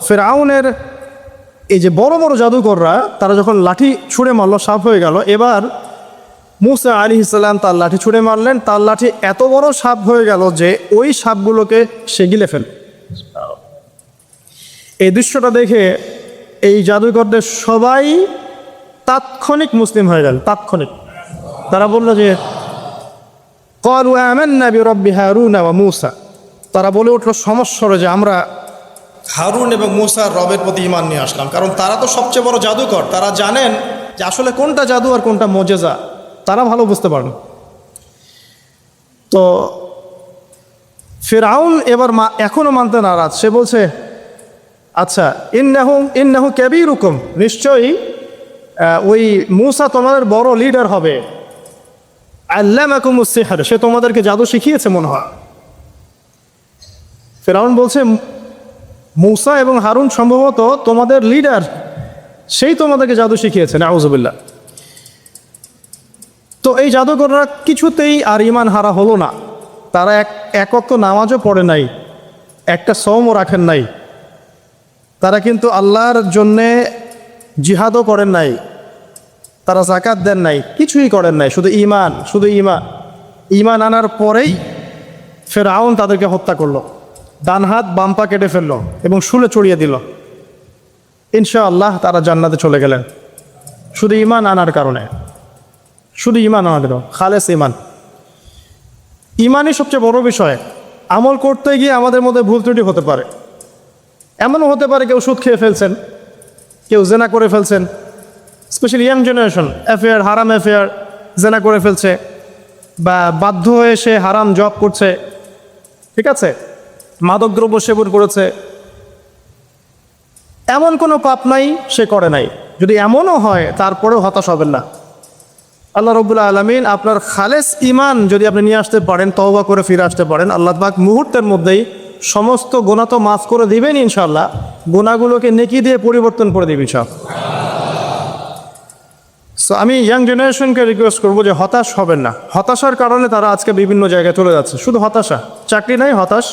ফেরাউনের এই যে বড় বড় জাদুকররা তারা যখন লাঠি ছুঁড়ে মারল, সাপ হয়ে গেল। এবার মুসা আলাইহিস সালাম তার লাঠি ছুঁড়ে মারলেন, তার লাঠি এত বড় সাপ হয়ে গেল যে ওই সাপগুলোকে সে গিলে ফেল। এই দৃশ্যটা দেখে এই জাদুকরদের সবাই তাৎক্ষণিক মুসলিম হয়ে গেল, তাৎক্ষণিক। তারা বলল যে ক্বালু আমান্না বিরাব্বি হারুন ওয়া মূসা, তারা বলে উঠল সমস্বরে যে আমরা হারুন এবং মূসার রবের প্রতি ঈমান নিয়ে আসলাম। কারণ তারা তো সবচেয়ে বড় জাদুকর, তারা জানেন যে আসলে কোনটা জাদু আর কোনটা মুজিজা, তারা ভালো বুঝতে পারেন। তো ফিরআউন এবার এখনো মানতে নারাজ। সে বলছে আচ্ছা ইন্নাহু কাবীরুকুম, নিশ্চয়ই ওই মূসা তোমাদের বড় লিডার হবে। আল্লামাকুমুস সিহর, সে তোমাদেরকে জাদু শিখিয়েছে মনে হয়। ফিরআউন বলছে মূসা এবং হারুন সম্ভবত তোমাদের লিডার, সেই তোমাদেরকে জাদু শিখিয়েছে। নাউযুবিল্লাহ। তো এই জাদুকররা কিছুতেই আর ঈমান হারা হলো না। তারা এক ওয়াক্ত নামাজও পড়ে নাই, একটা সওমও রাখেন নাই। তারা কিন্তু আল্লাহর জন্যে জিহাদও করেন নাই, তারা যাকাত দেন নাই, কিছুই করেন নাই, শুধু ঈমান আনার পরেই ফিরআউন তাদেরকে হত্যা করলো, ডান হাত বাম পা কেটে ফেললো এবং শুলে চড়িয়ে দিল। ইনশাআল্লাহ তারা জান্নাতে চলে গেলেন শুধু ঈমান আনার কারণে, শুধু ঈমান আনার কারণে, খালেস ঈমান। ঈমানই সবচেয়ে বড় বিষয়। আমল করতে গিয়ে আমাদের মধ্যে ভুল ত্রুটি হতে পারে। এমনও হতে পারে কেউ সুদ খেয়ে ফেলছেন, কেউ জেনা করে ফেলছেন, স্পেশালি ইয়াং জেনারেশন, অ্যাফেয়ার, হারাম অ্যাফেয়ার, জেনা করে ফেলছে, বা বাধ্য হয়ে সে হারাম জব করছে, ঠিক আছে, মাদকদ্রব্য সেবন করেছে। এমন কোনো পাপ নাই সে করে নাই। যদি এমনও হয় তারপরেও হতাশ হবেন না। আল্লাহ রাব্বুল আলামিন আপনার খালেস ঈমান যদি আপনি নিয়ে আসতে পারেন, তওবা করে ফিরে আসতে পারেন, আল্লাহ পাক মুহূর্তের মধ্যেই সমস্ত গুনাহ তো মাফ করে দিবেন ইনশাআল্লাহ, গুনাহগুলোকে নেকি দিয়ে পরিবর্তন করে দিবেন ইনশাআল্লাহ। সো আমি ইয়াং জেনারেশনকে রিকোয়েস্ট করবো যে হতাশ হবেন না। হতাশার কারণে তারা আজকে বিভিন্ন জায়গায় চলে যাচ্ছে, শুধু হতাশা। চাকরি নাই, হতাশ।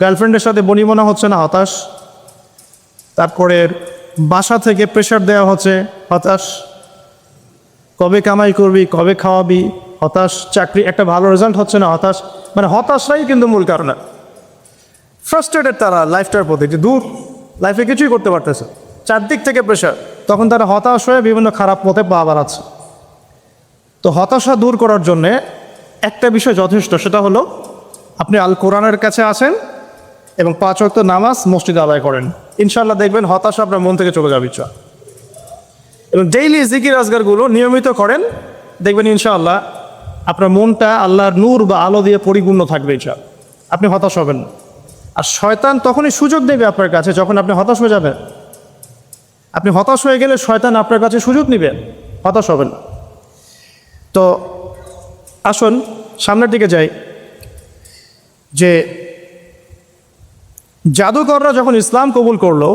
গার্লফ্রেন্ডের সাথে বনিবনা হচ্ছে না, হতাশ। তারপরে বাসা থেকে প্রেশার দেওয়া হচ্ছে, হতাশ। কবে কামাই করবি, কবে খাওয়াবি, হতাশ। চাকরি একটা ভালো রেজাল্ট হচ্ছে না, হতাশ। মানে হতাশাই কিন্তু মূল কারণ। ফ্রাস্ট্রেটেড তারা লাইফটার প্রতি, যে দূর লাইফে কিছুই করতে পারতেছে, চারদিক থেকে প্রেশার। তখন তারা হতাশ হয়ে বিভিন্ন খারাপ পথে পা বাড়াচ্ছে। তো হতাশা দূর করার জন্যে একটা বিষয় যথেষ্ট, সেটা হলো আপনি আল কোরআনের কাছে আসেন এবং 5 ওয়াক্ত নামাজ মসজিদে আদায় করেন। ইনশাআল্লাহ দেখবেন হতাশা আপনার মন থেকে চলে যাবে ইনশাআল্লাহ। এবং ডেইলি জিকির আজগারগুলো নিয়মিত করেন, দেখবেন ইনশাআল্লাহ আপনার মনটা আল্লাহর নূর বা আলো দিয়ে পরিপূর্ণ থাকবে ইনশাআল্লাহ। আপনি হতাশ হবেন না। আর শয়তান তখনই সুযোগ দেবে আপনার কাছে যখন আপনি হতাশ হয়ে যাবেন। আপনি হতাশ হয়ে গেলে শয়তান আপনার কাছে সুযোগ নেবে, হতাশ হবেন না। তো আসুন সামনের দিকে যাই। যে জাদুকররা যখন ইসলাম কবুল করলো,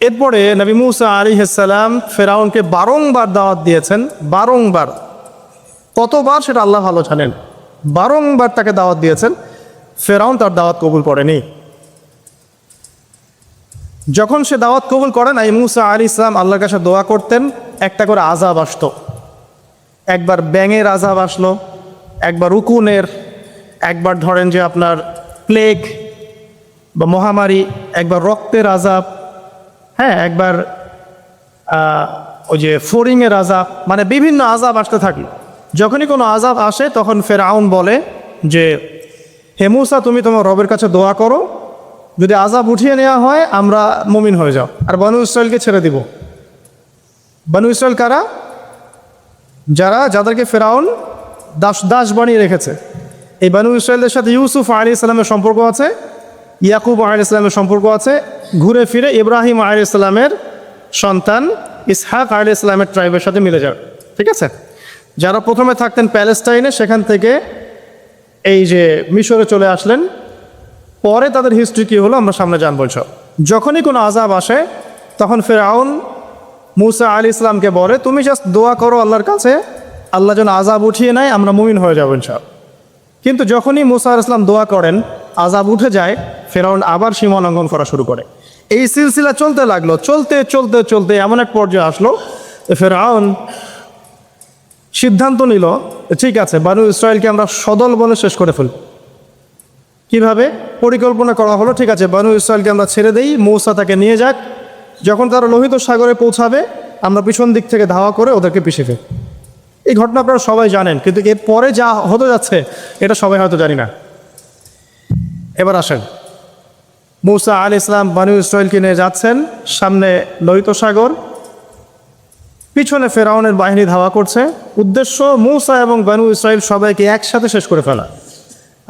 এরপরে নবী মুসা আলাইহিস সালাম ফেরাউনকে বারংবার দাওয়াত দিয়েছেন, বারংবার। কতবার সেটা আল্লাহ ভালো জানেন। বারংবার তাকে দাওয়াত দিয়েছেন, ফেরাউন তার দাওয়াত কবুল করেনি। যখন সে দাওয়াত কবুল করে নাই, মুসা আলাইহিস সালাম আল্লাহর কাছে দোয়া করতেন, একটা করে আযাব আসতো। একবার ব্যাঙের আযাব আসলো, একবার উকুনের, একবার ধরেন যে আপনার প্লেগ বা মহামারী, একবার রক্তের আযাব, হ্যাঁ, একবার ওই যে ফড়িংয়ের আযাব, মানে বিভিন্ন আযাব আসতে থাকে। যখনই কোনো আযাব আসে তখন ফেরাউন বলে যে হে মুসা, তুমি তোমার রবের কাছে দোয়া করো, যদি আযাব উঠিয়ে নেওয়া হয় আমরা মুমিন হয়ে যাও, আর বনু ইসরাইলকে ছেড়ে দিব। বনু ইসরাইল কারা? যাদেরকে ফেরাউন দাস বানিয়ে রেখেছে। এই বনু ইসরাইলদের সাথে ইউসুফ আলাইহিস সালামের সম্পর্ক আছে, ইয়াকুব আলাইহিস সালামের সম্পর্ক আছে, ঘুরে ফিরে ইব্রাহিম আলাইহিস সালামের সন্তান ইসহাক আলাইহিস সালামের ট্রাইবের সাথে মিলে যাবে, ঠিক আছে। যারা প্রথমে থাকতেন প্যালেস্টাইনে, সেখান থেকে এই যে মিশরে চলে আসলেন, পরে তাদের হিস্ট্রি কী হলো আমরা সামনে জানবো। যখনই কোনো আযাব আসে তখন ফেরাউন মুসা আলাইহিস সালামকে বলে তুমি জাস্ট দোয়া করো আল্লাহর কাছে, আল্লাহ যেন আযাব উঠিয়ে নেয়, আমরা মুমিন হয়ে যাবো ইনশাআল্লাহ। কিন্তু যখনই মুসা আলাইহিস সালাম দোয়া করেন, আযাব উঠে যায়, ফেরাউন আবার সীমা লঙ্ঘন করা শুরু করে। এই সিলসিলা চলতে লাগলো, চলতে চলতে চলতে এমন এক পর্যায়ে আসলো ফেরাউন সিদ্ধান্ত নিল, ঠিক আছে, বানু ইসরায়েলকে আমরা সদল বলে শেষ করে ফেলব। কিভাবে? পরিকল্পনা করা হলো, ঠিক আছে, বানু ইসরায়েলকে আমরা ছেড়ে দেই, মূসা তাকে নিয়ে যাক, যখন তারা লোহিত সাগরে পৌঁছাবে আমরা পিছন দিক থেকে ধাওয়া করে ওদেরকে পিছিয়ে ফেলব। এই ঘটনা আপনারা সবাই জানেন, কিন্তু এর পরে যা হতে যাচ্ছে এটা সবাই হয়তো জানি না। এবার আসেন, মূসা আলাইহিস সালাম বানু ইসরায়েলকে নিয়ে যাচ্ছেন, সামনে লোহিত সাগর, পিছনে ফেরাউনের বাহিনী ধাওয়া করছে। উদ্দেশ্য মূসা এবং বানু ইসরায়েল সবাইকে একসাথে শেষ করে ফেলা।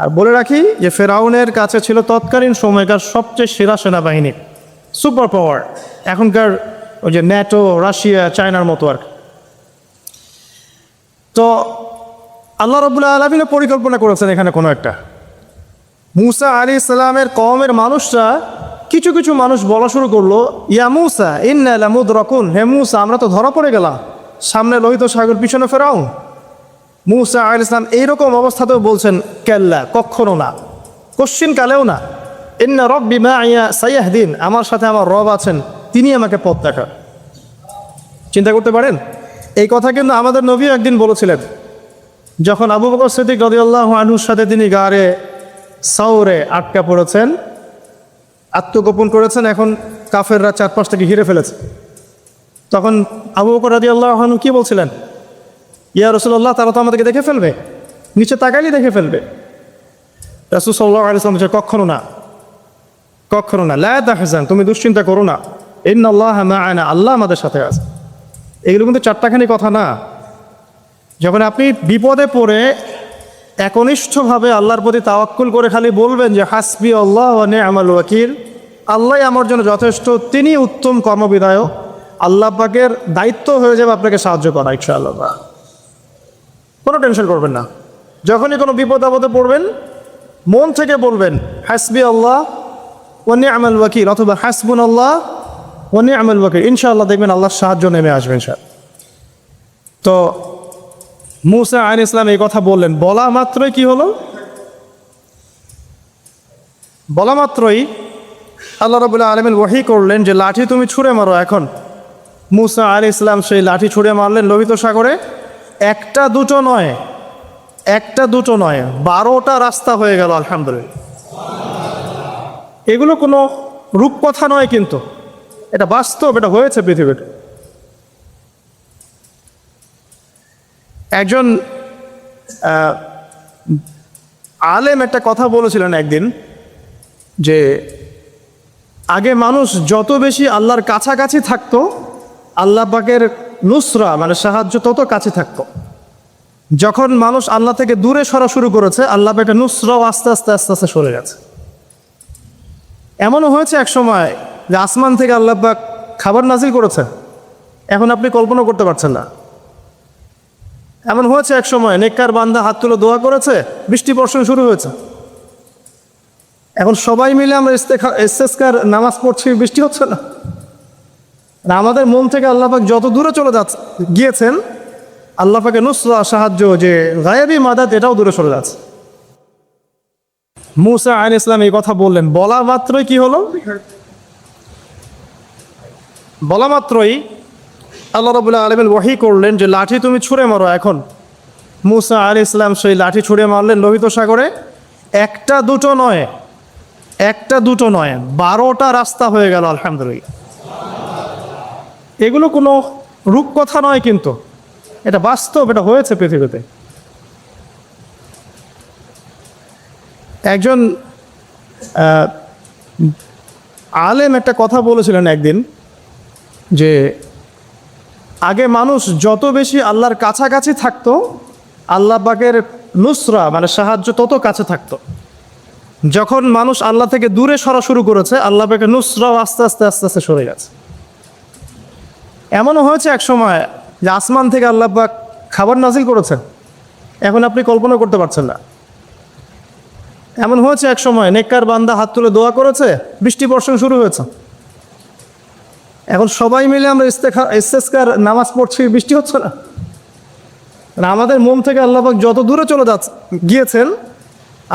আর বলে রাখি যে ফেরাউনের কাছে ছিল তৎকালীন সময়কার সবচেয়ে সেরা সেনাবাহিনী, সুপার পাওয়ার, এখনকার ওই যে ন্যাটো, রাশিয়া, চায়নার মতো আর। তো আল্লাহ রাব্বুল আলামিন পরিকল্পনা করেছেন এখানে কোনো একটা। মূসা আলাইহিস সালামের কওমের মানুষরা, কিছু কিছু মানুষ বলা শুরু করলো, ইয়া মূসা ইন্না লামুদরাকুন, হে মূসা আমরা তো ধরা পড়ে গেলাম, সামনে লোহিত সাগর, পিছনে ফেরাউন। মূসা আলাইহিস সালাম এইরকম অবস্থাতেও বলছেন, কাল্লা, কখনো না, কশ্চিন কালেও না, ইন্না রাব্বি মাইয়া সায়াহদিন, আমার সাথে আমার রব আছেন, তিনি আমাকে পথ দেখান। চিন্তা করতে পারেন, এই কথা কিন্তু আমাদের নবী একদিন বলেছিলেন, যখন আবু বকর সিদ্দিক রাদিয়াল্লাহু আনহুর সাথে তিনি গারে সাউরে আটকা পড়েছেন, আত্মগোপন করেছেন, এখন কাফেররা চারপাশ থেকে ঘিরে ফেলেছে। তখন আবু বকর রাদিয়াল্লাহু আনহু কি বলছিলেন? ইয়া রাসূলুল্লাহ, তারা তো আমাদেরকে দেখে ফেলবে, নিচে তাকাইলেই দেখে ফেলবে। রাসূল সাল্লাল্লাহু আলাইহি ওয়াসাল্লাম বলেছেন, কখনো না, কখনো না, লা তাহজান, তুমি দুশ্চিন্তা করো না, ইন্নাল্লাহা মা'ানা, আল্লাহ আমাদের সাথে আছে। এগুলো কিন্তু চারটাখানি কথা না। যখন আপনি বিপদে পড়ে একনিষ্ঠভাবে আল্লাহর প্রতি তাওয়াক্কুল করে খালি বলবেন যে হাসবি আল্লাহ ওয়া নি'মাল ওয়াকিল, আল্লাহ আমার জন্য যথেষ্ট, তিনি উত্তম কর্মবিধায়ক, আল্লাহ পাকের দায়িত্ব হয়ে যাবে আপনাকে সাহায্য করা ইনশাআল্লাহ। কোনো টেনশন করবেন না। যখনই কোনো বিপদ আপদে পড়বেন মন থেকে বলবেন হাসবি আল্লাহ ওয়া নি'মাল ওয়াকিল, অথবা হাসবুনাল্লাহ ওয়া নি'মাল ওয়াকিল, ইনশাআল্লাহ দেখবেন আল্লাহর সাহায্য নেমে আসবে ইনশাআল্লাহ। তো মূসা আলাইহিস সালাম এই কথা বললেন, বলা মাত্রই কি হলো? বলা মাত্রই আল্লাহ রাব্বুল আলামিন ওহী করলেন যে লাঠি তুমি ছুঁড়ে মারো। এখন মূসা আলাইহিস সালাম সেই লাঠি ছুঁড়ে মারলেন লোহিত সাগরে। একটা দুটো নয়, একটা দুটো নয়, 12টা রাস্তা হয়ে গেল, আলহামদুলিল্লাহ। এগুলো কোনো রূপকথা নয়, কিন্তু এটা বাস্তব, এটা হয়েছে পৃথিবীতে। একজন আলেম একটা কথা বলেছিলেন একদিন, যে আগে মানুষ যত বেশি আল্লাহর কাছাকাছি থাকতো, আল্লাহ পাকের নুসরা মানে সাহায্য তত কাছে থাকতো। যখন মানুষ আল্লাহ থেকে দূরে সরা শুরু করেছে, আল্লাহ পাকের নুসরাও আস্তে আস্তে আস্তে আস্তে সরে গেছে। এমনও হয়েছে এক সময় যে আসমান থেকে আল্লাহ পাক খাবার নাজিল করেছে, এখন আপনি কল্পনা করতে পারছেন না। এমন হয়েছে এক সময় নেককার বান্দা হাত তুলে দোয়া করেছে, বৃষ্টি বর্ষণ শুরু হয়েছে। এখন সবাই মিলে আমরা ইস্তেসকার নামাজ পড়ছি, বৃষ্টি হচ্ছে না। আমাদের মন থেকে আল্লাহ পাক যত দূরে চলে গিয়েছেন, আল্লাহ পাকে নুসরা সাহায্য যে গায়েবী মাদাত, এটাও দূরে চলে যাচ্ছে। মূসা আলাইহিস সালাম এই কথা বললেন, বলা মাত্রই কি হলো? বলা মাত্রই আল্লাহ রাব্বুল আলামিন ওহী করলেন যে লাঠি তুমি ছুঁড়ে মারো। এখন মূসা আলাইহিস সালাম সেই লাঠি ছুঁড়ে মারলেন লোহিত সাগরে। একটা দুটো নয়, একটা দুটো নয়, 12টা রাস্তা হয়ে গেল, আলহামদুলিল্লাহ। এগুলো কোনো রূপকথা নয়, কিন্তু এটা বাস্তব, এটা হয়েছে পৃথিবীতে। একজন আলেম একটা কথা বলেছিলেন একদিন, যে আগে মানুষ যত বেশি আল্লাহর কাছাকাছি থাকতো, আল্লাহ পাকের নুসরা মানে সাহায্য তত কাছে থাকতো। যখন মানুষ আল্লাহ থেকে দূরে সরা শুরু করেছে, আল্লাহ পাকের নুসরাও আস্তে আস্তে আস্তে আস্তে সরে গেছে। এমনও হয়েছে এক সময় যে আসমান থেকে আল্লাহ পাক খাবার নাজিল করেছেন, এখন আপনি কল্পনা করতে পারছেন না। এমন হয়েছে এক সময় নেককার বান্দা হাত তুলে দোয়া করেছে, বৃষ্টি বর্ষণ শুরু হয়েছে। এখন সবাই মিলে আমরা ইস্তেসকার নামাজ পড়ছি, বৃষ্টি হচ্ছে না। আমাদের মন থেকে আল্লাহ পাক যত দূরে চলে গিয়েছেন,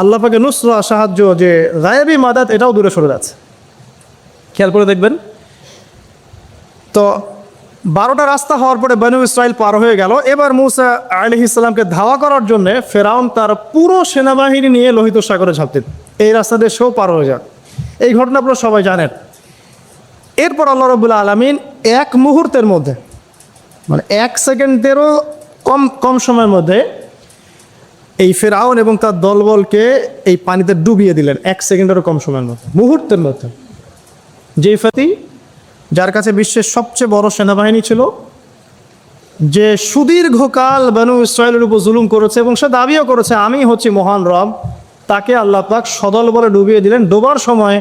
আল্লাহ পাকে নুসরা সাহায্য যে গায়েবী মাদাত এটাও দূরে সরে যাচ্ছে। খেয়াল করে দেখবেন তো 12টা রাস্তা হওয়ার পরে বনু ইসরাইল পার হয়ে গেল। এবার মূসা আলাইহিস সালামকে ধাওয়া করার জন্য ফেরাউন তার পুরো সেনাবাহিনী নিয়ে লোহিত সাগরে ঝাঁপ দিল। এই রাস্তা দিয়ে সেও পার হয়ে যাক। এই ঘটনা আপনারা সবাই জানেন। এরপর আল্লাহ রাব্বুল আলামিন এক মুহূর্তের মধ্যে, মানে 1 সেকেন্ডেরও কম সময়ের মধ্যে এই ফেরাউন এবং তার দলবলকে এই পানিতে ডুবিয়ে দিলেন। 1 সেকেন্ডেরও কম সময়ের মধ্যে, মুহূর্তের মধ্যে। যে ফাতি, যার কাছে বিশ্বের সবচেয়ে বড় সেনাবাহিনী ছিল, যে সুদীর্ঘকাল বনু ইসরায়েলের উপর জুলুম করেছে এবং সে দাবিও করেছে আমি হচ্ছি মহান রব, তাকে আল্লাহ পাক সদল বলে ডুবিয়ে দিলেন। ডোবার সময়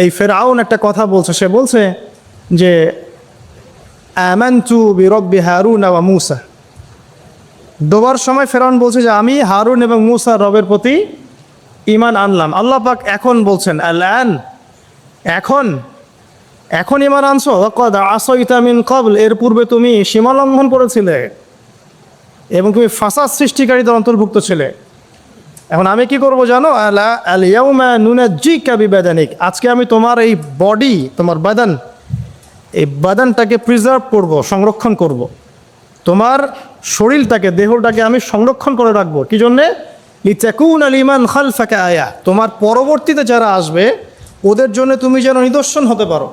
এই ফেরাউন একটা কথা বলছে, সে বলছে যে আমানতু বিরব্বি হারুন ওয়া মূসা। ডোবার সময় ফেরাউন বলছে যে আমি হারুন এবং মূসার রবের প্রতি ঈমান আনলাম। আল্লাহ পাক এখন বলছেন আল-আন, এখন ঈমান আনছো, ওয়াকাদ আসাইতা মিন ক্বাবল, এর পূর্বে তুমি সীমা লঙ্ঘন করেছিলে এবং তুমি ফাসাদ সৃষ্টিকারীদের অন্তর্ভুক্ত ছিলে। এখন আমি কি করব জানো? আল ইয়াউমা নুনাজ্জিকা বিবাদানিক, আজকে আমি তোমার এই বডি, তোমার বাদান, এই বাদানটাকে প্রিজার্ভ করব, সংরক্ষণ করব। তোমার শরীরটাকে, দেহটাকে আমি সংরক্ষণ করে রাখবো। কি জন্যে? লিতাকুনা লিমান খালফাকা আয়া, তোমার পরবর্তীতে যারা আসবে ওদের জন্য তুমি যেন নিদর্শন হতে পারো।